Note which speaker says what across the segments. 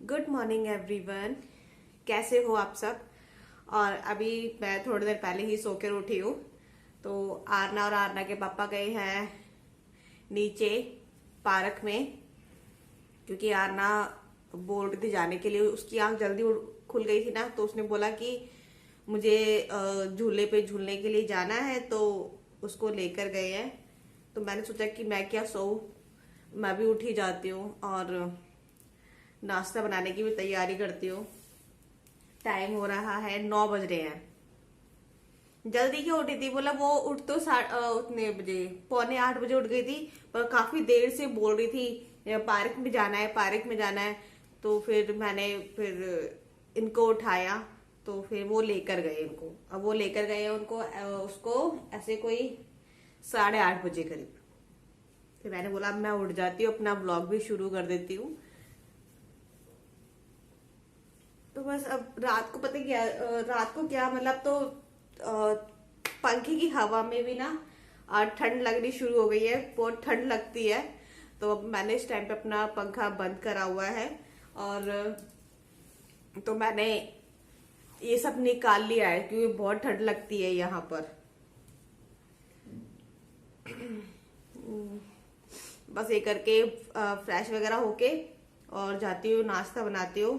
Speaker 1: Good morning everyone. कैसे हो आप सब। और अभी मैं थोड़ी देर पहले ही सो कर उठी हूँ। तो आरना और आरना के पापा गए हैं नीचे पार्क में, क्योंकि आरना बोल रही थी जाने के लिए। उसकी आंख जल्दी खुल गई थी ना, तो उसने बोला कि मुझे झूले पे झूलने के लिए जाना है, तो उसको लेकर गए हैं। तो मैंने सोचा कि मैं क्या सोऊं, मैं भी उठ ही जाती हूँ और नाश्ता बनाने की भी तैयारी करती हूँ। टाइम हो रहा है 9 बज रहे हैं। जल्दी क्यों उठी थी, बोला वो उठ तो उतने बजे 7:45 बजे उठ गई थी, पर काफी देर से बोल रही थी पार्क में जाना है, पार्क में जाना है। तो फिर मैंने इनको उठाया, तो फिर वो लेकर गए इनको। अब वो लेकर गए उनको उसको ऐसे कोई 8:30 बजे करीब। फिर मैंने बोला अब मैं उठ जाती हूँ, अपना ब्लॉग भी शुरू कर देती हूँ। तो बस अब रात को पता क्या, रात को क्या मतलब, तो पंखे की हवा में भी ना ठंड लगनी शुरू हो गई है, बहुत ठंड लगती है। तो अब मैंने इस टाइम पे अपना पंखा बंद करा हुआ है, और तो मैंने ये सब निकाल लिया है क्योंकि बहुत ठंड लगती है यहाँ पर। बस ये करके फ्रेश वगैरह होके और जाती हूँ, नाश्ता बनाती हूँ।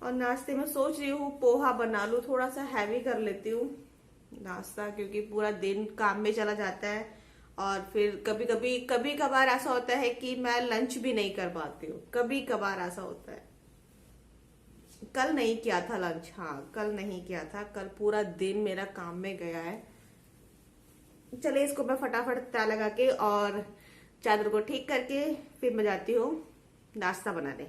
Speaker 1: और नाश्ते में सोच रही हूँ पोहा बना लूँ, थोड़ा सा हैवी कर लेती हूँ नाश्ता, क्योंकि पूरा दिन काम में चला जाता है। और फिर कभी कभार ऐसा होता है कि मैं लंच भी नहीं कर पाती हूँ, कभी कभार ऐसा होता है। कल नहीं किया था लंच, हाँ कल नहीं किया था, कल पूरा दिन मेरा काम में गया है। चले इसको मैं फटाफट तय लगा के और चादर को ठीक करके फिर मैं जाती हूँ नाश्ता बनाने।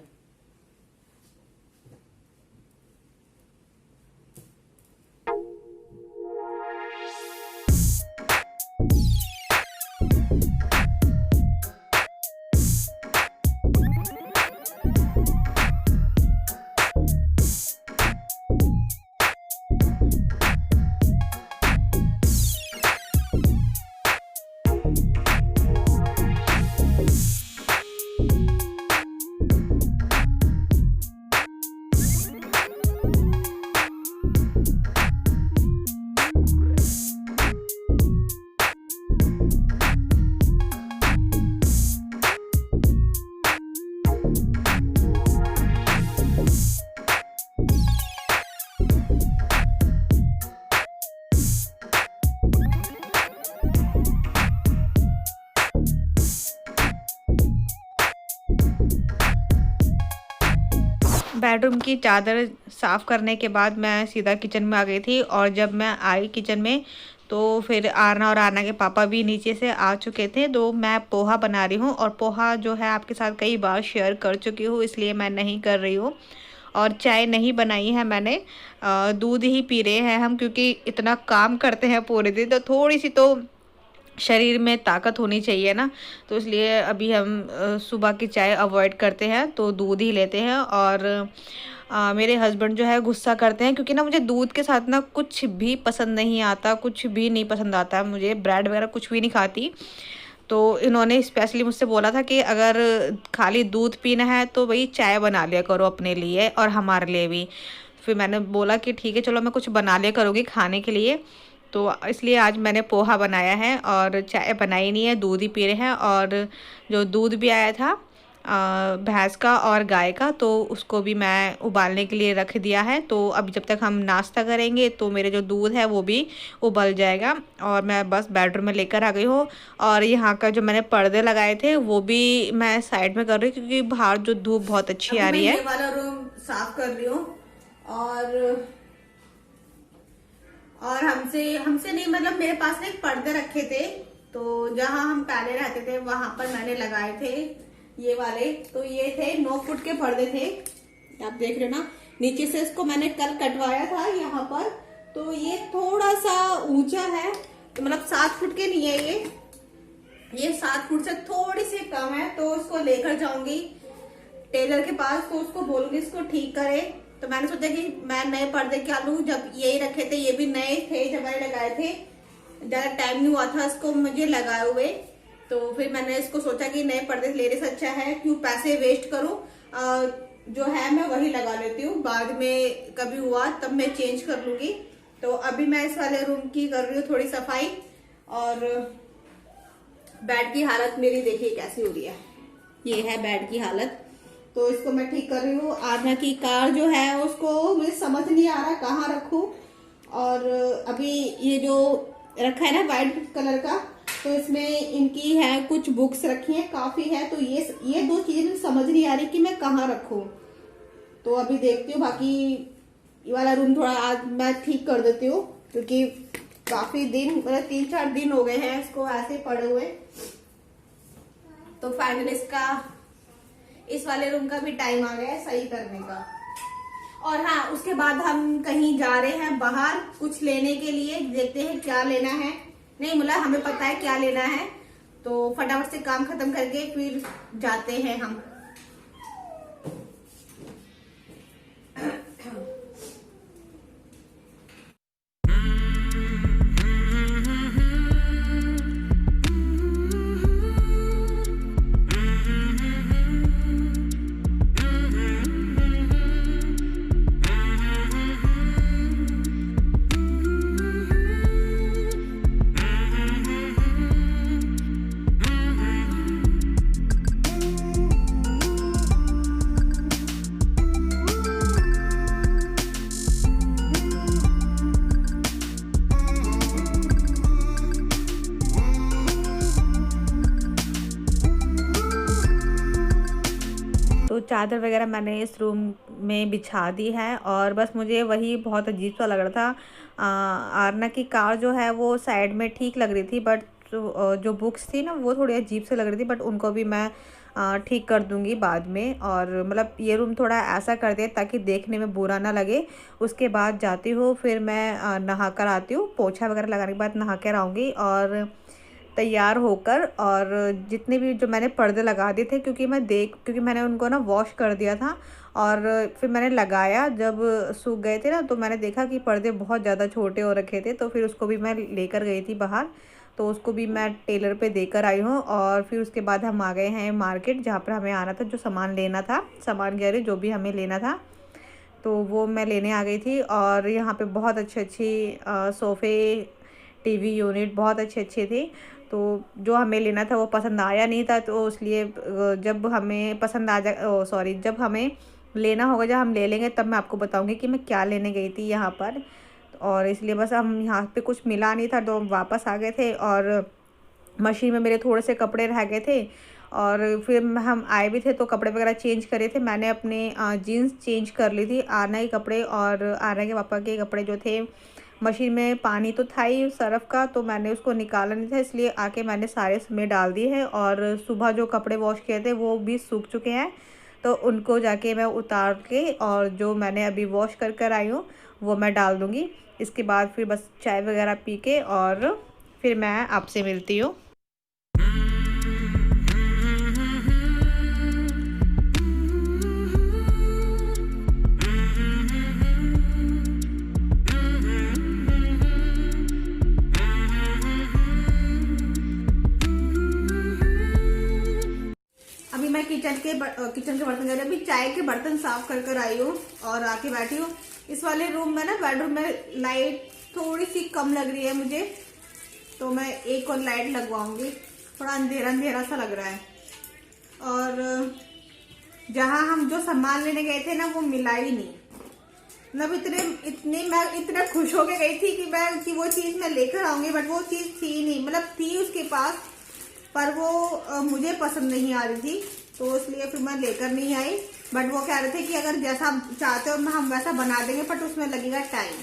Speaker 1: बेडरूम की चादर साफ़ करने के बाद मैं सीधा किचन में आ गई थी। और जब मैं आई किचन में तो फिर आरना और आरना के पापा भी नीचे से आ चुके थे। तो मैं पोहा बना रही हूँ, और पोहा जो है आपके साथ कई बार शेयर कर चुकी हूँ, इसलिए मैं नहीं कर रही हूँ। और चाय नहीं बनाई है मैंने, दूध ही पी रहे हैं हम, क्योंकि इतना काम करते हैं पूरे दिन, तो थोड़ी सी तो शरीर में ताकत होनी चाहिए ना। तो इसलिए अभी हम सुबह की चाय अवॉइड करते हैं, तो दूध ही लेते हैं। और मेरे हस्बैंड जो है गुस्सा करते हैं, क्योंकि ना मुझे दूध के साथ ना कुछ भी पसंद नहीं आता, कुछ भी नहीं पसंद आता है मुझे, ब्रेड वगैरह कुछ भी नहीं खाती। तो इन्होंने स्पेशली मुझसे बोला था कि अगर खाली दूध पीना है तो भाई चाय बना लिया करो अपने लिए और हमारे लिए भी। फिर मैंने बोला कि ठीक है चलो मैं कुछ बना लिया करूँगी खाने के लिए। तो इसलिए आज मैंने पोहा बनाया है, और चाय बनाई नहीं है, दूध ही पी रहे हैं। और जो दूध भी आया था भैंस का और गाय का, तो उसको भी मैं उबालने के लिए रख दिया है। तो अभी जब तक हम नाश्ता करेंगे तो मेरे जो दूध है वो भी उबल जाएगा। और मैं बस बेडरूम में लेकर आ गई हूँ। और यहाँ का जो मैंने पर्दे लगाए थे वो भी मैं साइड में कर रही हूँ, क्योंकि बाहर जो धूप बहुत अच्छी आ रही है।
Speaker 2: ये वाला रूम साफ कर रही हूँ। और हमसे नहीं, मतलब मेरे पास ना एक पर्दे रखे थे, तो जहां हम पहले रहते थे वहां पर मैंने लगाए थे ये वाले। तो ये थे 9 फुट के पर्दे थे, आप देख रहे हो ना। नीचे से इसको मैंने कल कटवाया था यहाँ पर, तो ये थोड़ा सा ऊंचा है, तो मतलब 7 फुट के नहीं है ये 7 फुट से थोड़ी सी कम है। तो इसको लेकर जाऊंगी टेलर के पास, तो उसको बोलूंगी इसको ठीक करे। तो मैंने सोचा कि मैं नए पर्दे क्या लूं, जब यही रखे थे, ये भी नए थे जब मैंने लगाए थे, ज्यादा टाइम नहीं हुआ था इसको मुझे लगाए हुए। तो फिर मैंने इसको सोचा कि नए पर्दे लेने से अच्छा है क्यों पैसे वेस्ट करूं। जो है मैं वही लगा लेती हूँ, बाद में कभी हुआ तब मैं चेंज कर लूंगी। तो अभी मैं इस वाले रूम की कर रही हूँ थोड़ी सफाई, और बेड की हालत मेरी देखिए कैसी हो रही है। ये है बेड की हालत, तो इसको मैं ठीक कर रही हूँ। आरना की कार जो है उसको मुझे समझ नहीं आ रहा कहाँ रखूँ। और अभी ये जो रखा है ना व्हाइट कलर का, तो इसमें इनकी है कुछ बुक्स रखी हैं, काफी है। तो ये दो चीजें मुझे समझ नहीं आ रही कि मैं कहाँ रखूँ। तो अभी देखती हूँ, बाकी ये वाला रूम थोड़ा आज मैं ठीक कर देती हूँ, क्योंकि काफी दिन मतलब 3-4 दिन हो गए हैं इसको ऐसे पड़े हुए। तो फाइनल इसका इस वाले रूम का भी टाइम आ गया है सही करने का। और हाँ, उसके बाद हम कहीं जा रहे हैं बाहर कुछ लेने के लिए, देखते हैं क्या लेना है। नहीं मतलब हमें पता है क्या लेना है, तो फटाफट से काम खत्म करके फिर जाते हैं हम।
Speaker 1: तो चादर वगैरह मैंने इस रूम में बिछा दी है, और बस मुझे वही बहुत अजीब सा लग रहा था। आरना की कार जो है वो साइड में ठीक लग रही थी, बट जो बुक्स थी ना वो थोड़ी अजीब से लग रही थी, बट उनको भी मैं ठीक कर दूंगी बाद में। और मतलब ये रूम थोड़ा ऐसा कर दिया ताकि देखने में बुरा ना लगे। उसके बाद जाती हूँ, फिर मैं नहा कर आती हूँ, पोछा वगैरह लगाने के बाद नहा कर आऊँगी और तैयार होकर। और जितने भी जो मैंने पर्दे लगा दिए थे, क्योंकि मैंने उनको ना वॉश कर दिया था, और फिर मैंने लगाया, जब सूख गए थे ना तो मैंने देखा कि पर्दे बहुत ज़्यादा छोटे हो रखे थे, तो फिर उसको भी मैं लेकर गई थी बाहर, तो उसको भी मैं टेलर पे देकर आई हूँ। और फिर उसके बाद हम आ गए हैं मार्केट, जहाँ पर हमें आना था, जो सामान लेना था, सामान कह रही जो भी हमें लेना था, तो वो मैं लेने आ गई थी। और यहाँ पे बहुत अच्छी सोफ़े, टीवी यूनिट बहुत अच्छे थे। तो जो हमें लेना था वो पसंद आया नहीं था, तो इसलिए जब हमें पसंद आ जाए, जब हमें लेना होगा, जब हम ले लेंगे तब मैं आपको बताऊंगी कि मैं क्या लेने गई थी यहाँ पर। और इसलिए बस हम यहाँ पे कुछ मिला नहीं था, तो हम वापस आ गए थे। और मशीन में मेरे थोड़े से कपड़े रह गए थे, और फिर हम आए भी थे तो कपड़े वगैरह चेंज करे थे। मैंने अपने जीन्स चेंज कर ली थी, आरना के कपड़े और आरना के पापा के कपड़े जो थे, मशीन में पानी तो था ही सरफ़ का, तो मैंने उसको निकाला नहीं था, इसलिए आके मैंने सारे इसमें डाल दिए हैं। और सुबह जो कपड़े वॉश किए थे वो भी सूख चुके हैं, तो उनको जाके मैं उतार के, और जो मैंने अभी वॉश कर आई हूँ वो मैं डाल दूँगी। इसके बाद फिर बस चाय वगैरह पी के और फिर मैं आपसे मिलती हूँ।
Speaker 2: अभी मैं किचन के बर्तन जब अभी चाय के बर्तन साफ कर आई हूँ और आके बैठी हूँ। इस वाले रूम में ना, बेडरूम में लाइट थोड़ी सी कम लग रही है मुझे, तो मैं एक और लाइट लगवाऊंगी। थोड़ा अंधेरा अंधेरा सा लग रहा है। और जहाँ हम जो सामान लेने गए थे ना वो मिला ही नहीं। मतलब मैं इतना खुश होके गई थी कि वो चीज मैं लेकर आऊंगी, बट वो चीज थी नहीं। मतलब थी उसके पास, पर वो मुझे पसंद नहीं आ रही थी, तो इसलिए फिर मैं लेकर नहीं आई। बट वो कह रहे थे कि अगर जैसा चाहते हो हम वैसा बना देंगे, बट उसमें लगेगा टाइम।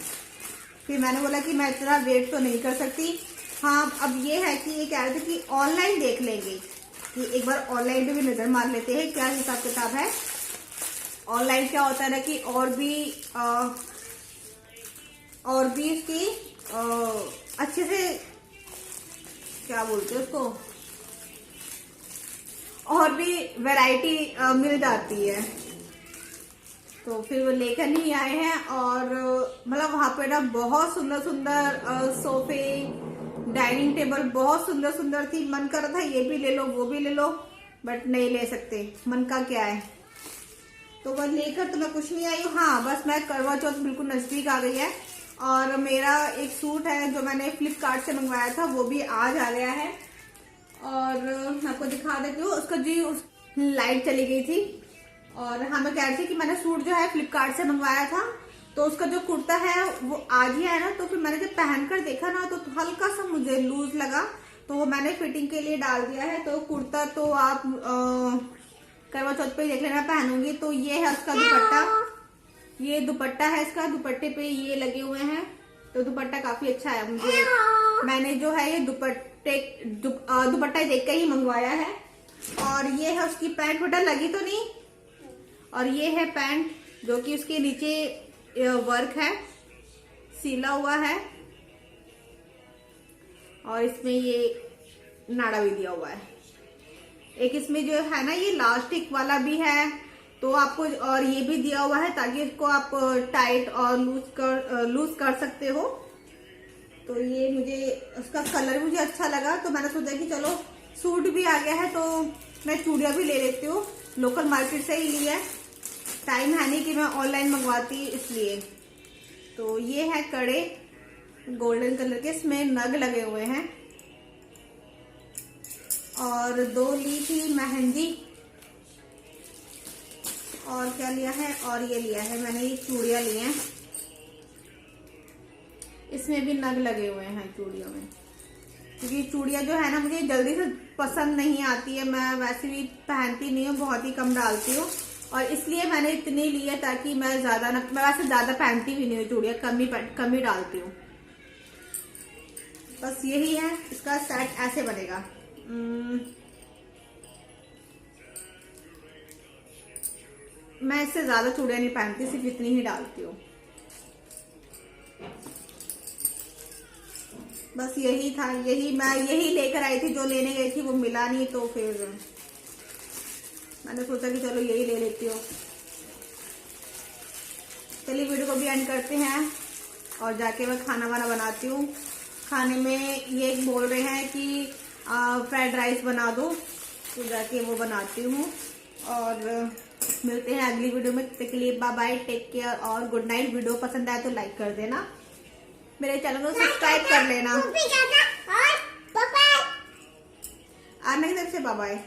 Speaker 2: फिर मैंने बोला कि मैं इतना वेट तो नहीं कर सकती। हाँ, अब ये है कि ये कह रहे थे कि ऑनलाइन देख लेंगे, कि एक बार ऑनलाइन पे भी नजर मार लेते हैं क्या हिसाब किताब है। ऑनलाइन क्या होता है ना कि और भी इसकी अच्छे से, क्या बोलते हैं उसको, और भी वैरायटी मिल जाती है। तो फिर वो लेकर नहीं आए हैं। और मतलब वहां पे ना बहुत सुंदर सुंदर सोफे, डाइनिंग टेबल बहुत सुंदर सुंदर थी। मन कर रहा था ये भी ले लो वो भी ले लो, बट नहीं ले सकते, मन का क्या है। तो वह लेकर तो मैं कुछ नहीं आई हूँ। हाँ बस मैं करवा चौथ बिल्कुल नजदीक आ गई है और मेरा एक सूट है जो मैंने फ्लिपकार्ट से मंगवाया था वो भी आज आ गया है। और मैं आपको दिखा देती हूँ, उसका जी लाइट चली गई थी। और हाँ मैं कह रही थी कि मैंने सूट जो है फ्लिपकार्ट से मंगवाया था तो उसका जो कुर्ता है वो आज ही है ना, तो फिर मैंने जब पहनकर देखा ना तो हल्का सा मुझे लूज लगा, तो वो मैंने फिटिंग के लिए डाल दिया है। तो कुर्ता तो आप करवा चौथ पे देख लेना पहनूंगी। तो ये है उसका दुपट्टा, ये दुपट्टा है इसका, दुपट्टे पे ये लगे हुए हैं। तो दुपट्टा काफी अच्छा है मुझे, मैंने जो है ये दुपट्टा देख कर ही मंगवाया है। और ये है उसकी पैंट, बेटा लगी तो नहीं। और ये है पैंट जो कि उसके नीचे वर्क है, सीला हुआ है और इसमें ये नाड़ा भी दिया हुआ है। एक इसमें जो है ना ये इलास्टिक वाला भी है तो आपको, और ये भी दिया हुआ है ताकि इसको आप टाइट और लूज कर सकते हो। तो ये मुझे उसका कलर मुझे अच्छा लगा तो मैंने सोचा कि चलो सूट भी आ गया है तो मैं चूड़ियां भी ले लेती हूँ। लोकल मार्केट से ही लिया है, टाइम है नहीं कि मैं ऑनलाइन मंगवाती इसलिए। तो ये है कड़े गोल्डन कलर के, इसमें नग लगे हुए हैं। और 2 ली थी मेहंदी। और क्या लिया है, और ये लिया है मैंने, ये चूड़ियां ली हैं, इसमें भी नग लगे हुए हैं चूड़ियों में। क्योंकि चूड़ियां जो है ना मुझे जल्दी से पसंद नहीं आती है, मैं वैसे भी पहनती नहीं हूँ, बहुत ही कम डालती हूँ और इसलिए मैंने इतनी ली है ताकि मैं ज्यादा ना, मैं वैसे ज्यादा पहनती भी नहीं हूँ चूड़ियां, कम ही डालती हूँ। बस यही है, इसका सेट ऐसे बनेगा। मैं इससे ज्यादा चूड़ियां नहीं पहनती, सिर्फ इतनी ही डालती हूँ। बस यही था, मैं यही लेकर आई थी, जो लेने गई थी वो मिला नहीं तो फिर मैंने सोचा कि चलो यही ले लेती हूँ। चलिए वीडियो को भी एंड करते हैं और जाके मैं खाना वाना बनाती हूँ। खाने में ये बोल रहे हैं कि फ्राइड राइस बना दो, तो जाके वो बनाती हूँ। और मिलते हैं अगली वीडियो में, तब तक के लिए बाय बाय, टेक केयर और गुड नाइट। वीडियो पसंद आए तो लाइक कर देना, मेरे चैनल को सब्सक्राइब कर लेना। आने की तरफ से बाय बाय।